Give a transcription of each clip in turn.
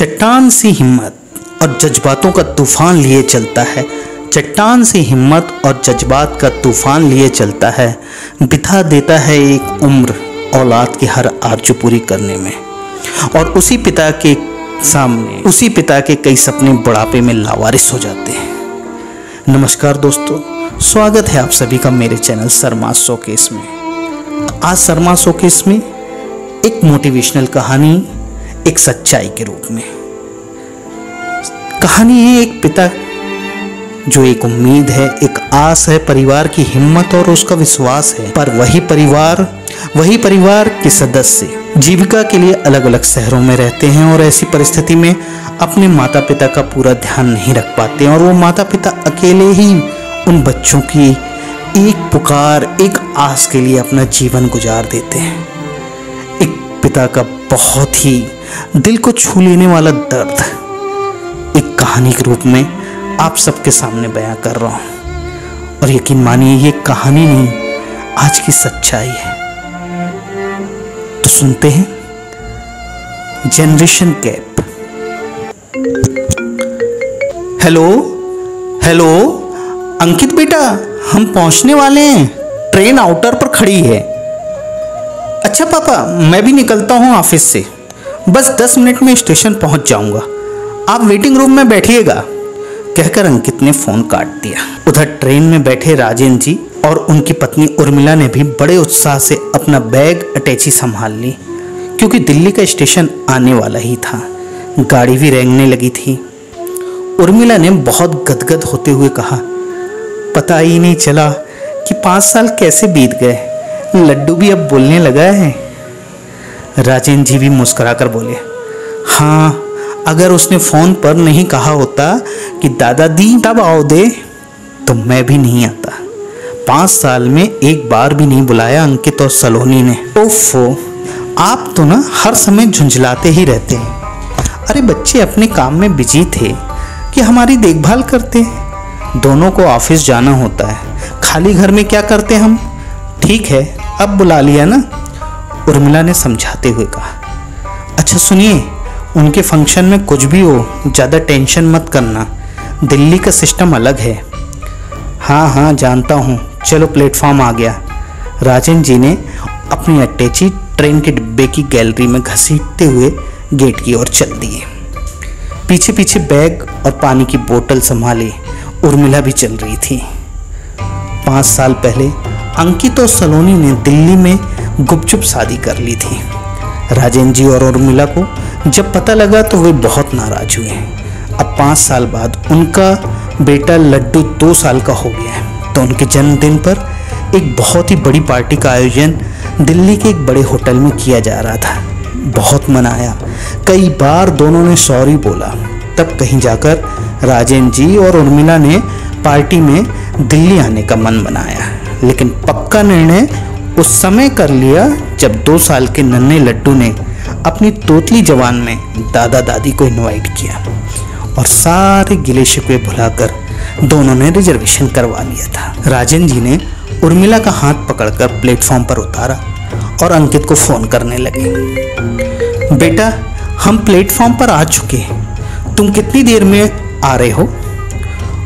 चट्टान सी हिम्मत और जज्बातों का तूफान लिए चलता है। चट्टान सी हिम्मत और जज्बात का तूफान लिए चलता है। बिता देता है एक उम्र औलाद की हर आरज़ू पूरी करने में, और उसी पिता के कई सपने बुढ़ापे में लावारिस हो जाते हैं। नमस्कार दोस्तों, स्वागत है आप सभी का मेरे चैनल शर्मा शोकेस में। आज शर्मा शोकेस में एक मोटिवेशनल कहानी, एक सच्चाई के रूप में कहानी है। एक पिता जो एक उम्मीद है, एक आस है, परिवार की हिम्मत और उसका विश्वास है, पर वही परिवार के सदस्य जीविका के लिए अलग अलग शहरों में रहते हैं और ऐसी परिस्थिति में अपने माता पिता का पूरा ध्यान नहीं रख पाते हैं, और वो माता पिता अकेले ही उन बच्चों की एक पुकार, एक आस के लिए अपना जीवन गुजार देते हैं। एक पिता का बहुत ही दिल को छू लेने वाला दर्द एक कहानी के रूप में आप सबके सामने बयां कर रहा हूं, और यकीन मानिए ये कहानी नहीं, आज की सच्चाई है। तो सुनते हैं जनरेशन गैप। हेलो अंकित बेटा, हम पहुंचने वाले हैं, ट्रेन आउटर पर खड़ी है। अच्छा पापा, मैं भी निकलता हूं ऑफिस से, बस 10 मिनट में स्टेशन पहुंच जाऊंगा, आप वेटिंग रूम में बैठिएगा, कहकर अंकित ने फोन काट दिया। उधर ट्रेन में बैठे राजेंद्र जी और उनकी पत्नी उर्मिला ने भी बड़े उत्साह से अपना बैग अटैची संभाल ली, क्योंकि दिल्ली का स्टेशन आने वाला ही था। गाड़ी भी रेंगने लगी थी। उर्मिला ने बहुत गदगद होते हुए कहा, पता ही नहीं चला कि 5 साल कैसे बीत गए, लड्डू भी अब बोलने लगा है। राजेंद्र जी भी मुस्कुराकर बोले, हाँ, अगर उसने फोन पर नहीं कहा होता कि दादाजी तब आओ दे, तो मैं भी नहीं आता। 5 साल में एक बार भी नहीं बुलाया अंकित और सलोनी ने। ओफो, आप तो ना हर समय झुंझलाते ही रहते हैं। अरे बच्चे अपने काम में बिजी थे कि हमारी देखभाल करते। दोनों को ऑफिस जाना होता है, खाली घर में क्या करते हम। ठीक है, अब बुला लिया ना, उर्मिला ने समझाते हुए कहा। अच्छा सुनिए, उनके फंक्शन में कुछ भी हो, ज़्यादा टेंशन मत करना, दिल्ली का सिस्टम अलग है। हाँ जानता हूँ, चलो प्लेटफॉर्म आ गया। राजेंद्र जी ने अपनी अटैची ट्रेन के डिब्बे की गैलरी में घसीटते हुए गेट की ओर चल दिए। पीछे पीछे बैग और पानी की बोतल संभाले उर्मिला भी चल रही थी। 5 साल पहले अंकित और सलोनी ने दिल्ली में गुपचुप शादी कर ली थी। राजेंद्र जी और उर्मिला को जब पता लगा तो वे बहुत नाराज हुए। अब 5 साल बाद उनका बेटा लड्डू 2 साल का हो गया है, तो उनके जन्मदिन पर एक बहुत ही बड़ी पार्टी का आयोजन दिल्ली के एक बड़े होटल में किया जा रहा था। बहुत मनाया, कई बार दोनों ने सॉरी बोला, तब कहीं जाकर राजेंद्र जी और उर्मिला ने पार्टी में दिल्ली आने का मन बनाया। लेकिन पक्का निर्णय उस समय कर लिया जब 2 साल के नन्हे लड्डू ने अपनी तोतली जवान में दादा दादी को इनवाइट किया, और सारे गिले शिकवे भुलाकर दोनों ने रिजर्वेशन करवा लिया था। राजेंद्र जी ने उर्मिला का हाथ पकड़कर प्लेटफॉर्म पर उतारा और अंकित को फोन करने लगे। बेटा, हम प्लेटफॉर्म पर आ चुके हैं, तुम कितनी देर में आ रहे हो?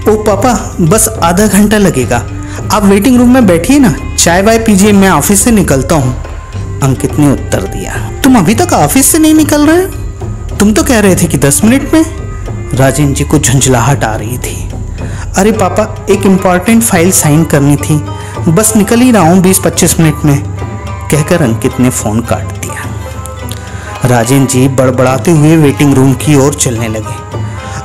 ओ पापा, बस आधा घंटा लगेगा, आप वेटिंग रूम में बैठिए ना, चाय वाय पीजिए, मैं ऑफिस से निकलता हूँ, अंकित ने उत्तर दिया। तुम अभी तक ऑफिस से नहीं निकल रहे? तुम तो कह रहे थे कि 10 मिनट में। राजेंद्र जी को झुंझलाहट आ रही थी। अरे पापा, एक इम्पॉर्टेंट फाइल साइन करनी थी, बस निकल ही रहा हूँ 20-25 मिनट में, कहकर अंकित ने फोन काट दिया। राजेंद्र जी बड़बड़ाते हुए वेटिंग रूम की ओर चलने लगे।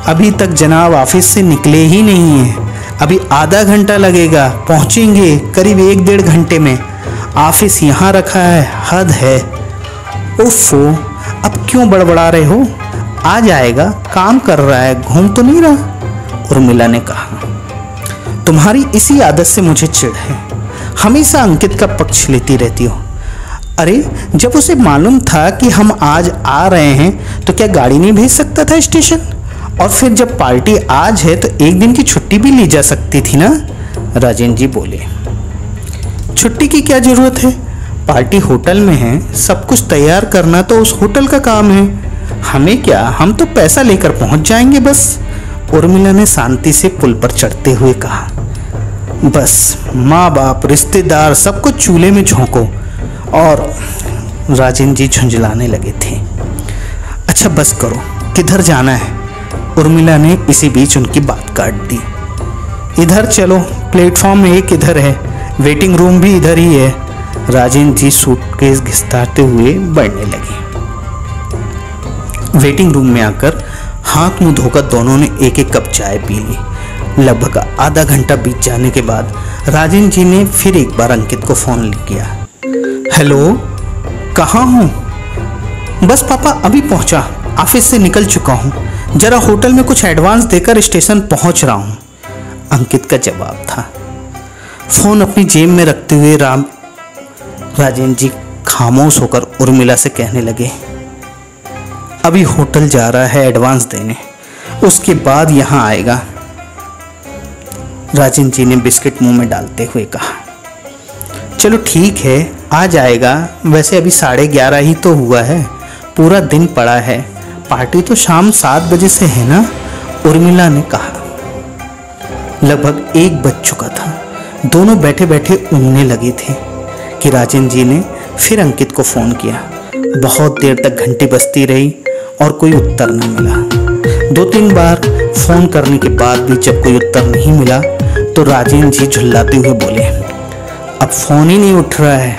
अभी तक जनाब ऑफिस से निकले ही नहीं है, अभी आधा घंटा लगेगा, पहुंचेंगे करीब 1-1.5 घंटे में, ऑफिस यहाँ रखा है, हद है। ओफो, अब क्यों बड़बड़ा रहे हो, आ जाएगा, काम कर रहा है, घूम तो नहीं रहा, उर्मिला ने कहा। तुम्हारी इसी आदत से मुझे चिढ़ है, हमेशा अंकित का पक्ष लेती रहती हो। अरे जब उसे मालूम था कि हम आज आ रहे हैं तो क्या गाड़ी नहीं भेज सकता था स्टेशन? और फिर जब पार्टी आज है तो एक दिन की छुट्टी भी ली जा सकती थी ना, राजेंद्र जी बोले। छुट्टी की क्या जरूरत है, पार्टी होटल में है, सब कुछ तैयार करना तो उस होटल का काम है। हमें क्या, हम तो पैसा लेकर पहुंच जाएंगे बस, उर्मिला ने शांति से पुल पर चढ़ते हुए कहा। बस माँ बाप रिश्तेदार सबको चूल्हे में झोंको। और राजेंद्र जी झुंझलाने लगे थे। अच्छा बस करो, किधर जाना है? उर्मिला ने इसी बीच उनकी बात काट दी। इधर चलो, प्लेटफॉर्म 1 इधर है, वेटिंग रूम भी इधर ही है। राजेंद्र जी सूटकेस घिसटाते हुए बढ़ने लगे। वेटिंग रूम में आकर हाथ मुंह धोकर दोनों ने एक एक कप चाय पी ली। लगभग आधा घंटा बीत जाने के बाद राजेंद्र जी ने फिर एक बार अंकित को फोन किया। हेलो, कहाँ हूँ? बस पापा अभी पहुँचा, ऑफिस से निकल चुका हूँ, जरा होटल में कुछ एडवांस देकर स्टेशन पहुँच रहा हूँ, अंकित का जवाब था। फोन अपनी जेब में रखते हुए राजेंद्र जी खामोश होकर उर्मिला से कहने लगे, अभी होटल जा रहा है एडवांस देने, उसके बाद यहाँ आएगा। राजेंद्र जी ने बिस्किट मुंह में डालते हुए कहा। चलो ठीक है, आ जाएगा, वैसे अभी 11:30 ही तो हुआ है, पूरा दिन पड़ा है, पार्टी तो शाम 7 बजे से है ना, उर्मिला ने कहा। लगभग 1 बज चुका था। दोनों बैठे बैठे ऊँघने लगे थे कि राजेंद्र जी ने फिर अंकित को फोन किया। बहुत देर तक घंटी बजती रही और कोई उत्तर न मिला। 2-3 बार फोन करने के बाद भी जब कोई उत्तर नहीं मिला तो राजेंद्र जी झुल्लाते हुए बोले, अब फोन ही नहीं उठ रहा है।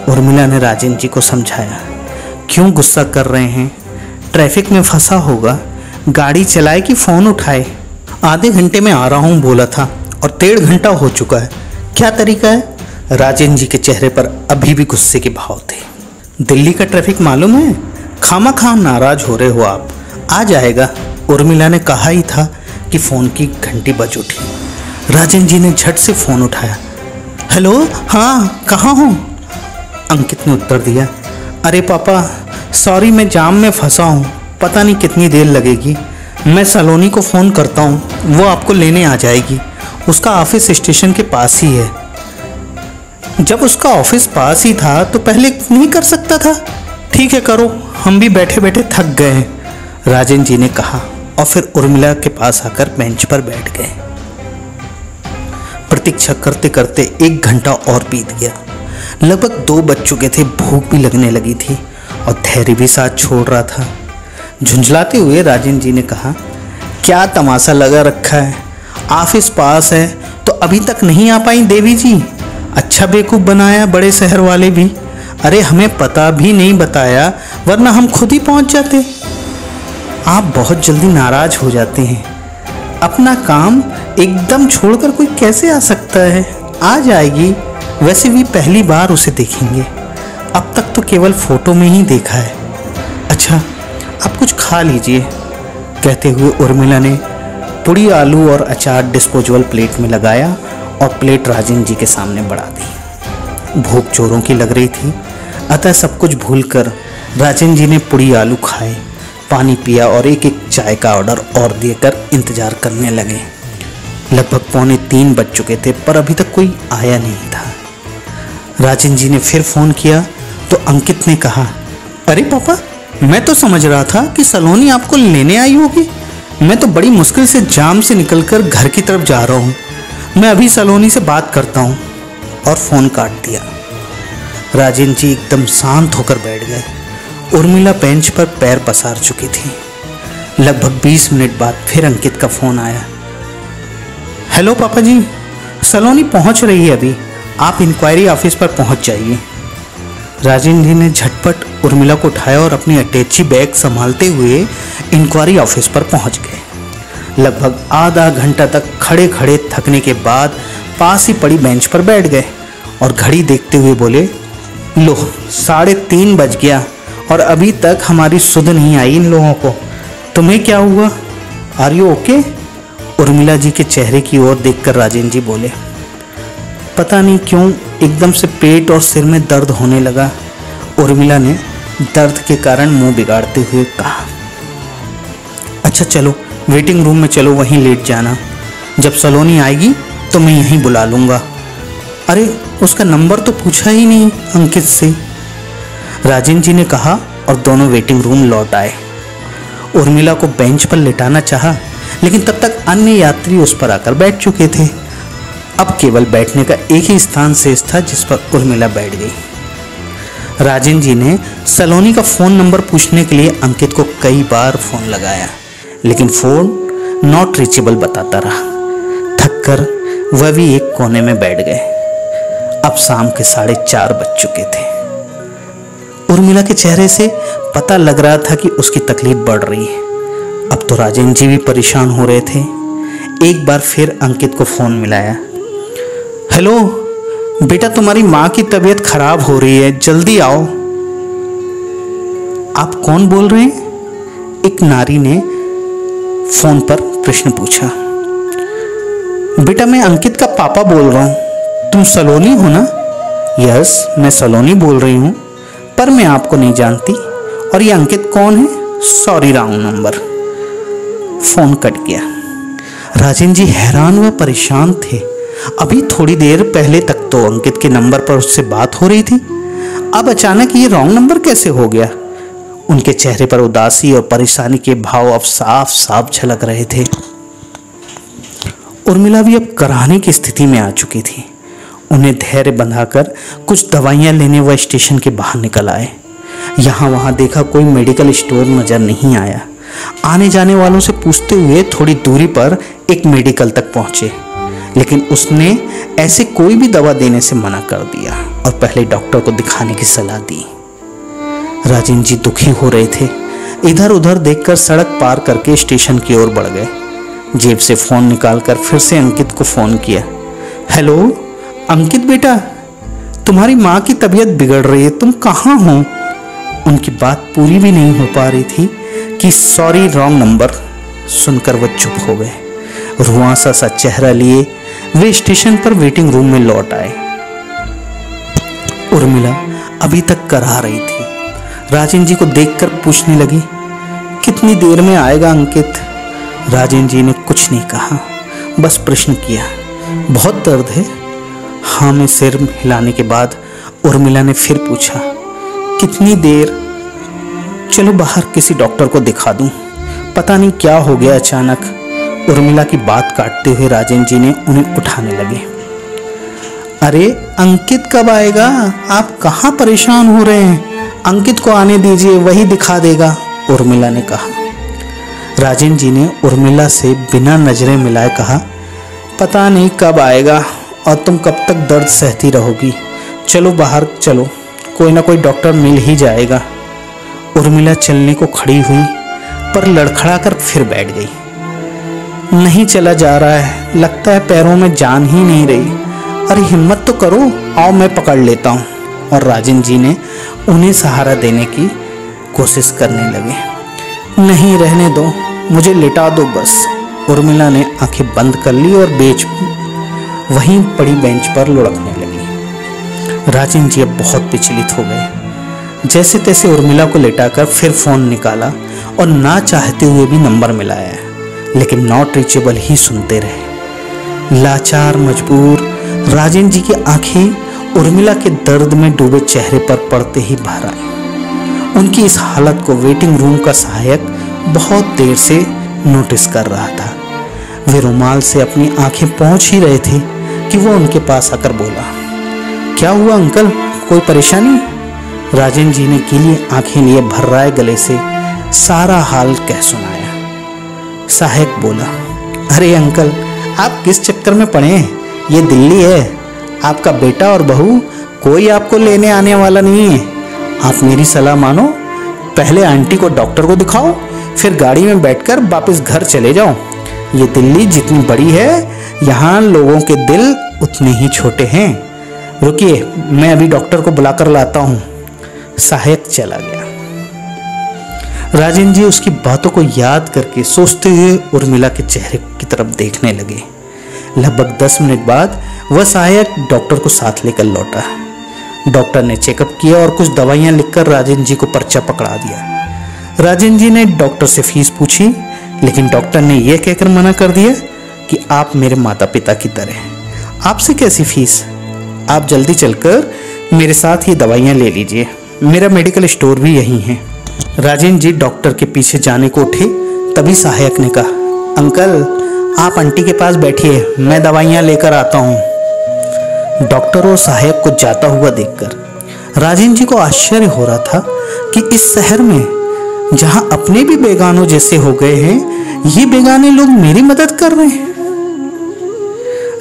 उर्मिला ने राजेंद्र जी को समझाया, क्यों गुस्सा कर रहे हैं, ट्रैफिक में फंसा होगा, गाड़ी चलाए कि फोन उठाए। आधे घंटे में आ रहा हूँ बोला था और 1.5 घंटा हो चुका है, क्या तरीका है? राजेंद्र जी के चेहरे पर अभी भी गुस्से के भाव थे। दिल्ली का ट्रैफिक मालूम है, खामा नाराज हो रहे हो आप, आ जाएगा, उर्मिला ने कहा ही था कि फ़ोन की घंटी बज उठी। राजेंद्र जी ने झट से फ़ोन उठाया। हेलो, हाँ कहाँ हो? अंकित ने उत्तर दिया, अरे पापा सॉरी, मैं जाम में फंसा हूँ, पता नहीं कितनी देर लगेगी, मैं सलोनी को फ़ोन करता हूँ, वो आपको लेने आ जाएगी, उसका ऑफिस स्टेशन के पास ही है। जब उसका ऑफिस पास ही था तो पहले नहीं कर सकता था? ठीक है करो, हम भी बैठे बैठे थक गए हैं, राजेंद्र जी ने कहा और फिर उर्मिला के पास आकर बेंच पर बैठ गए। प्रतीक्षा करते करते 1 घंटा और बीत गया। लगभग 2 बज चुके थे, भूख भी लगने लगी थी और धैर्य भी साथ छोड़ रहा था। झुंझलाते हुए राजेंद्र जी ने कहा, क्या तमाशा लगा रखा है, ऑफिस पास है तो अभी तक नहीं आ पाई देवी जी? अच्छा बेवकूफ़ बनाया बड़े शहर वाले भी, अरे हमें पता भी नहीं बताया, वरना हम खुद ही पहुंच जाते। आप बहुत जल्दी नाराज हो जाते हैं, अपना काम एकदम छोड़कर कोई कैसे आ सकता है? आ जाएगी, वैसे भी पहली बार उसे देखेंगे, अब तक तो केवल फोटो में ही देखा है। अच्छा आप कुछ खा लीजिए, कहते हुए उर्मिला ने पूड़ी, आलू और अचार डिस्पोजेबल प्लेट में लगाया और प्लेट राजेंद्र जी के सामने बढ़ा दी। भूख जोरों की लग रही थी, अतः सब कुछ भूलकर राजेंद्र जी ने पूड़ी आलू खाए, पानी पिया और एक चाय का ऑर्डर और देकर इंतजार करने लगे। लगभग 2:45 बज चुके थे पर अभी तक कोई आया नहीं था। राजेंद्र जी ने फिर फ़ोन किया तो अंकित ने कहा, अरे पापा मैं तो समझ रहा था कि सलोनी आपको लेने आई होगी, मैं तो बड़ी मुश्किल से जाम से निकलकर घर की तरफ जा रहा हूँ, मैं अभी सलोनी से बात करता हूँ, और फ़ोन काट दिया। राजेंद्र जी एकदम शांत होकर बैठ गए। उर्मिला बेंच पर पैर पसार चुकी थी। लगभग 20 मिनट बाद फिर अंकित का फ़ोन आया। हेलो पापा जी, सलोनी पहुँच रही है अभी, आप इंक्वायरी ऑफिस पर पहुँच जाइए। राजेंद्र जी ने झटपट उर्मिला को उठाया और अपनी अटैची बैग संभालते हुए इंक्वायरी ऑफिस पर पहुँच गए। लगभग आधा घंटा तक खड़े खड़े थकने के बाद पास ही पड़ी बेंच पर बैठ गए और घड़ी देखते हुए बोले, लो 3:30 बज गया और अभी तक हमारी सुध नहीं आई इन लोगों को, तुम्हें क्या हुआ, are you okay? Urmila ji के चेहरे की ओर देखकर राजेंद्र जी बोले, पता नहीं क्यों एकदम से पेट और सिर में दर्द होने लगा। उर्मिला ने दर्द के कारण मुंह बिगाड़ते हुए कहा, अच्छा चलो वेटिंग रूम में चलो, वहीं लेट जाना, जब सलोनी आएगी तो मैं यहीं बुला लूँगा। अरे उसका नंबर तो पूछा ही नहीं अंकित से। राजेंद्र जी ने कहा, और दोनों वेटिंग रूम लौट आए। उर्मिला को बेंच पर लिटाना चाहा, लेकिन तब तक अन्य यात्री उस पर आकर बैठ चुके थे। अब केवल बैठने का एक ही स्थान शेष था जिस पर उर्मिला बैठ गई। राजेंद्र जी ने सलोनी का फ़ोन नंबर पूछने के लिए अंकित को कई बार फ़ोन लगाया, लेकिन फ़ोन नॉट रीचेबल बताता रहा। थक कर वह भी एक कोने में बैठ गए। अब शाम के 4:30 बज चुके थे। उर्मिला के चेहरे से पता लग रहा था कि उसकी तकलीफ बढ़ रही है। अब तो राजेंद्र जी भी परेशान हो रहे थे। एक बार फिर अंकित को फ़ोन मिलाया। हेलो बेटा, तुम्हारी माँ की तबीयत खराब हो रही है, जल्दी आओ। आप कौन बोल रहे हैं? एक नारी ने फोन पर प्रश्न पूछा। बेटा, मैं अंकित का पापा बोल रहा हूँ। तुम सलोनी हो ना? यस, मैं सलोनी बोल रही हूँ, पर मैं आपको नहीं जानती। और ये अंकित कौन है? Sorry, wrong number. Phone cut गया। राजेंद्र जी हैरान व परेशान थे। अभी थोड़ी देर पहले तक तो अंकित के नंबर पर उससे बात हो रही थी, अब अचानक ये रॉन्ग नंबर कैसे हो गया? उनके चेहरे पर उदासी और परेशानी के भाव अब साफ साफ झलक रहे थे। उर्मिला भी अब कराहने की स्थिति में आ चुकी थी। उन्हें धैर्य बंधाकर कुछ दवाइयां लेने वह स्टेशन के बाहर निकल आए। यहाँ वहाँ देखा, कोई मेडिकल स्टोर नजर नहीं आया। आने जाने वालों से पूछते हुए थोड़ी दूरी पर एक मेडिकल तक पहुंचे, लेकिन उसने ऐसे कोई भी दवा देने से मना कर दिया और पहले डॉक्टर को दिखाने की सलाह दी। राजेंद्र जी दुखी हो रहे थे। इधर उधर देखकर सड़क पार करके स्टेशन की ओर बढ़ गए। जेब से फोन निकालकर फिर से अंकित को फोन किया। हेलो अंकित बेटा, तुम्हारी माँ की तबीयत बिगड़ रही है, तुम कहाँ हो? उनकी बात पूरी भी नहीं हो पा रही थी कि सॉरी रॉन्ग नंबर सुनकर वह चुप हो गए। रुआंसा सा चेहरा लिए वे स्टेशन पर वेटिंग रूम में लौट आए। उर्मिला अभी तक कराह रही थी। राजेंद्र जी को देखकर पूछने लगी, कितनी देर में आएगा अंकित? राजेंद्र जी ने कुछ नहीं कहा, बस प्रश्न किया, बहुत दर्द है? हाँ में सिर हिलाने के बाद उर्मिला ने फिर पूछा, कितनी देर? चलो बाहर किसी डॉक्टर को दिखा दूं, पता नहीं क्या हो गया अचानक। उर्मिला की बात काटते हुए राजेंद्र जी ने उन्हें उठाने लगे। अरे अंकित कब आएगा? आप कहाँ परेशान हो रहे हैं? अंकित को आने दीजिए, वही दिखा देगा, उर्मिला ने कहा। राजेंद्र जी ने उर्मिला से बिना नजरें मिलाए कहा, पता नहीं कब आएगा और तुम कब तक दर्द सहती रहोगी। चलो बाहर चलो, कोई ना कोई डॉक्टर मिल ही जाएगा। उर्मिला चलने को खड़ी हुई, पर लड़खड़ाकर फिर बैठ गई। नहीं चला जा रहा है, लगता है पैरों में जान ही नहीं रही। अरे हिम्मत तो करो, आओ मैं पकड़ लेता हूँ। और राजेंद्र जी ने उन्हें सहारा देने की कोशिश करने लगे। नहीं रहने दो, मुझे लिटा दो बस। उर्मिला ने आंखें बंद कर ली और वहीं पड़ी बेंच पर लुढ़कने लगी। राजेंद्र जी अब बहुत विचलित हो गए। जैसे तैसे उर्मिला को लेटाकर फिर फोन निकाला और ना चाहते हुए भी नंबर मिलाया, लेकिन नॉट रीचेबल ही सुनते रहे। लाचार मजबूर राजेंद्र जी की आंखें उर्मिला के दर्द में डूबे चेहरे पर पड़ते ही बाहर आई। उनकी इस हालत को वेटिंग रूम का सहायक बहुत देर से नोटिस कर रहा था। वे रुमाल से अपनी आंखें पोंछ ही रहे थे कि वो उनके पास आकर बोला, क्या हुआ अंकल, कोई परेशानी? राजेंद्र जी ने गीली आंखें लिए भर्राए गले से सारा हाल कह सुनाया। सहायक बोला, अरे अंकल, आप किस चक्कर में पड़े हैं? ये दिल्ली है, आपका बेटा और बहू, कोई आपको लेने आने वाला नहीं है। आप मेरी सलाह मानो, पहले आंटी को डॉक्टर को दिखाओ, फिर गाड़ी में बैठकर वापस घर चले जाओ। ये दिल्ली जितनी बड़ी है, यहाँ लोगों के दिल उतने ही छोटे हैं। रुकिए, मैं अभी डॉक्टर को बुलाकर लाता हूँ। सहायक चला गया। राजेंद्र जी उसकी बातों को याद करके सोचते हुए उर्मिला के चेहरे की तरफ देखने लगे। लगभग 10 मिनट बाद वह सहायक डॉक्टर को साथ लेकर लौटा। डॉक्टर ने चेकअप किया और कुछ दवाइयां लिखकर राजेंद्र जी को पर्चा पकड़ा दिया। राजेंद्र जी ने डॉक्टर से फीस पूछी, लेकिन डॉक्टर ने यह कहकर मना कर दिया कि आप मेरे माता पिता की तरह हैं, आपसे कैसी फीस? आप जल्दी चलकर मेरे साथ ये दवाइयां ले लीजिए, मेरा मेडिकल स्टोर भी यहीं है। राजेंद्र जी डॉक्टर के पीछे जाने को उठे, तभी सहायक ने कहा, अंकल आप आंटी के पास बैठिए, मैं दवाइयाँ लेकर आता हूँ। डॉक्टर और सहायक को जाता हुआ देखकर राजेंद्र जी को आश्चर्य हो रहा था कि इस शहर में जहाँ अपने भी बेगानों जैसे हो गए हैं, ये बेगाने लोग मेरी मदद कर रहे हैं।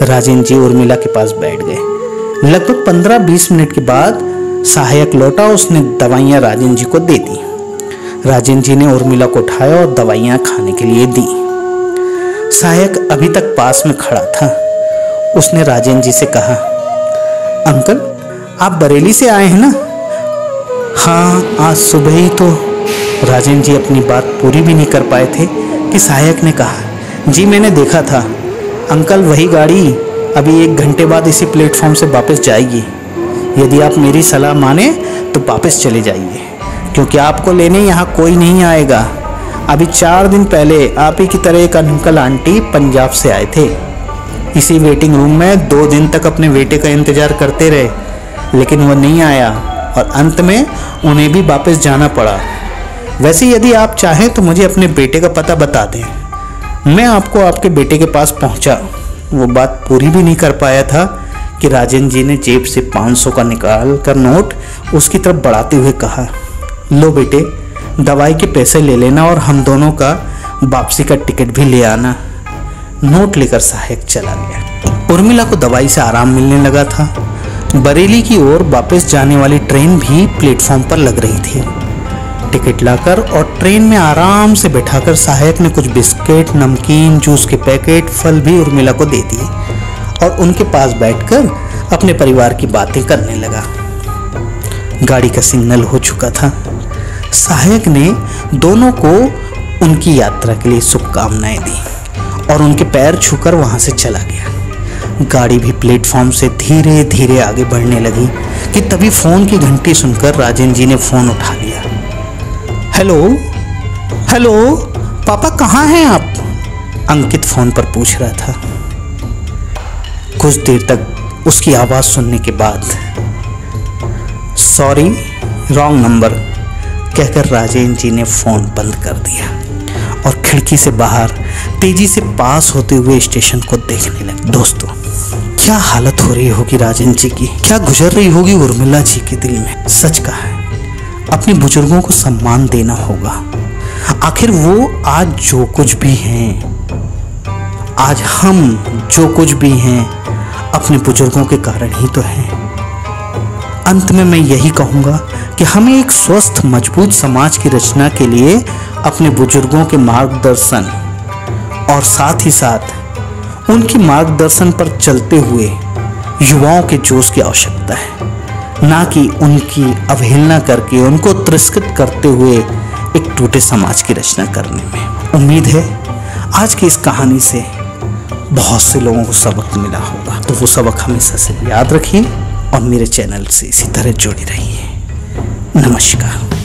राजेंद्र जी उर्मिला के पास बैठ गए। लगभग 15-20 मिनट के बाद सहायक लौटा, उसने दवाइयाँ राजेंद्र जी को दे दी। राजेंद्र जी ने उर्मिला को उठाया और दवाइयाँ खाने के लिए दी। सहायक अभी तक पास में खड़ा था। उसने राजेंद्र जी से कहा, अंकल आप बरेली से आए हैं ना? हाँ, आज सुबह ही तो। राजेंद्र जी अपनी बात पूरी भी नहीं कर पाए थे कि सहायक ने कहा, जी मैंने देखा था अंकल, वही गाड़ी अभी 1 घंटे बाद इसी प्लेटफॉर्म से वापस जाएगी। यदि आप मेरी सलाह माने तो वापस चले जाइए, क्योंकि आपको लेने यहाँ कोई नहीं आएगा। अभी 4 दिन पहले आप ही की तरह एक अंकल आंटी पंजाब से आए थे। इसी वेटिंग रूम में 2 दिन तक अपने बेटे का इंतजार करते रहे, लेकिन वो नहीं आया और अंत में उन्हें भी वापस जाना पड़ा। वैसे यदि आप चाहें तो मुझे अपने बेटे का पता बता दें, मैं आपको आपके बेटे के पास पहुंचा। वो बात पूरी भी नहीं कर पाया था कि राजेंद्र जी ने जेब से 500 का निकाल कर नोट उसकी तरफ बढ़ाते हुए कहा, लो बेटे, दवाई के पैसे ले लेना और हम दोनों का वापसी का टिकट भी ले आना। नोट लेकर सहायक चला गया। उर्मिला को दवाई से आराम मिलने लगा था। बरेली की ओर वापस जाने वाली ट्रेन भी प्लेटफॉर्म पर लग रही थी। टिकट लाकर और ट्रेन में आराम से बैठाकर सहायक ने कुछ बिस्किट, नमकीन, जूस के पैकेट, फल भी उर्मिला को दे दिए और उनके पास बैठकर अपने परिवार की बातें करने लगा। गाड़ी का सिग्नल हो चुका था। सहायक ने दोनों को उनकी यात्रा के लिए शुभकामनाएं दी और उनके पैर छूकर वहां से चला गया। गाड़ी भी प्लेटफॉर्म से धीरे धीरे आगे बढ़ने लगी कि तभी फोन की घंटी सुनकर राजेंद्र जी ने फोन उठा लिया। हेलो हेलो, पापा कहाँ हैं आप? अंकित फोन पर पूछ रहा था। कुछ देर तक उसकी आवाज सुनने के बाद सॉरी, रॉन्ग नंबर कहकर राजेंद्र जी ने फोन बंद कर दिया और खिड़की से बाहर तेजी से पास होते हुए स्टेशन को देखने लगे। दोस्तों, क्या हालत हो रही होगी राजेंद्र जी की, क्या गुजर रही होगी उर्मिला जी के दिल में। सच कहा है, अपने बुजुर्गों को सम्मान देना होगा। आखिर वो आज जो कुछ भी हैं, आज हम जो कुछ भी हैं, अपने बुजुर्गों के कारण ही तो हैं। अंत में मैं यही कहूँगा कि हमें एक स्वस्थ मजबूत समाज की रचना के लिए अपने बुजुर्गों के मार्गदर्शन और साथ ही साथ उनकी मार्गदर्शन पर चलते हुए युवाओं के जोश की आवश्यकता है, ना कि उनकी अवहेलना करके उनको तिरस्कृत करते हुए एक टूटे समाज की रचना करने में। उम्मीद है आज की इस कहानी से बहुत से लोगों को सबक मिला होगा। तो वो सबक हमेशा से याद रखिए और मेरे चैनल से इसी तरह जुड़े रहिए। नमस्कार।